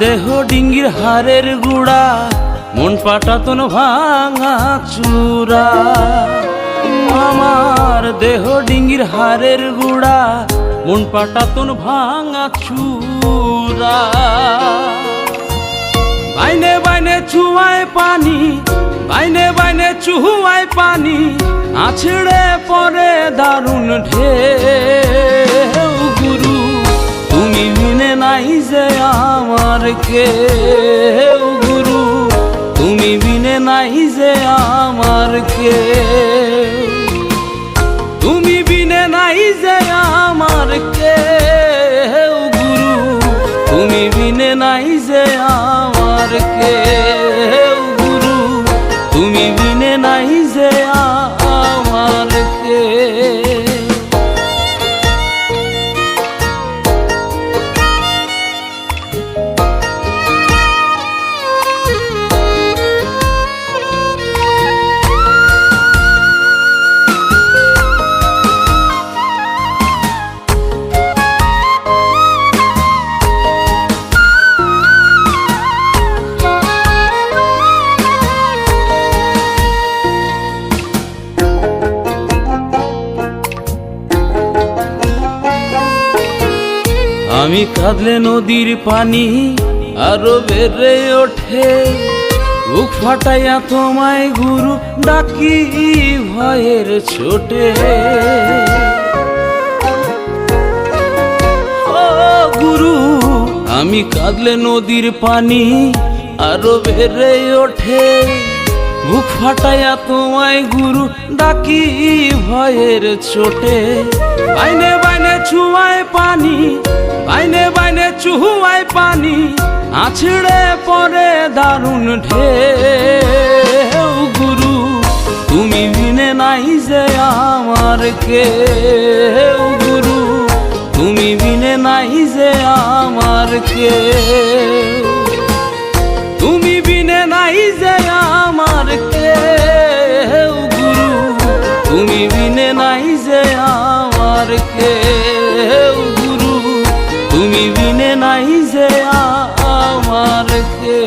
দেহ ডিঙ্গির হাড়ের গুড়া, মন পাটাতন ভাঙা চূড়া। আমার দেহ ডিঙ্গির হাড়ের গুড়া, মন পাটাতন ভাঙা চূড়া। বাইনে বাইনে চুয়ায় পানি, বাইনে বাইনে চুয়ায় পানি, আছড়ে পড়ে দারুণ ঢেউ। গুরু তুমি বিনে নাই যে আমার কেউ, গুরু তুমি বিনে নাই যে আমার কেউ, তুমি বিনে নাই যে আমার কেউ। গুরু তুমি বিনে নাই যে আমার কেউ, গুরু তুমি বিনে নাই যে আমার কেউ। আমি কাঁদলে নদীর পানি আরো বেড়ে ওঠে, বুক ফাটাইয়া তোমায় গুরু ডাকি ভয়ের ছোটে। ও গুরু আমি কাঁদলে নদীর পানি আরো বেড়ে ওঠে, বুক ফাটাইয়া তোমায় গুরু ডাকি ভয়ের ছোটে। বাইনে বাইনে ছুয়ায় পানি, বাইনে বাইনে চুয়ায় পানি, আছড়ে পড়ে দারুণ ঢেউ। গুরু তুমি বিনে নাই যে আমার কেউ, গুরু তুমি বিনে নাই যে আমার কেউ, তুমি বিনে নাই যে আমার কেউ। গুরু তুমি বিনে নাই যে আমার কেউ, গুরু তুমি বিনে নাই যে আমার কেউ।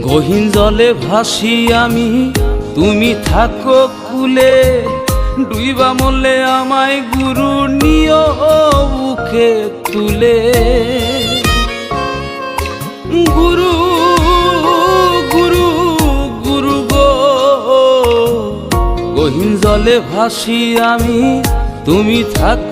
গহীন জলে ভাসি আমি, তুমি থাকো কুলে, ডুইবা মরলে আমায় গুরু নিও বুকে তুলে। গুরু গুরু গুরু গো, গহীন জলে ভাসি আমি, তুমি থাকো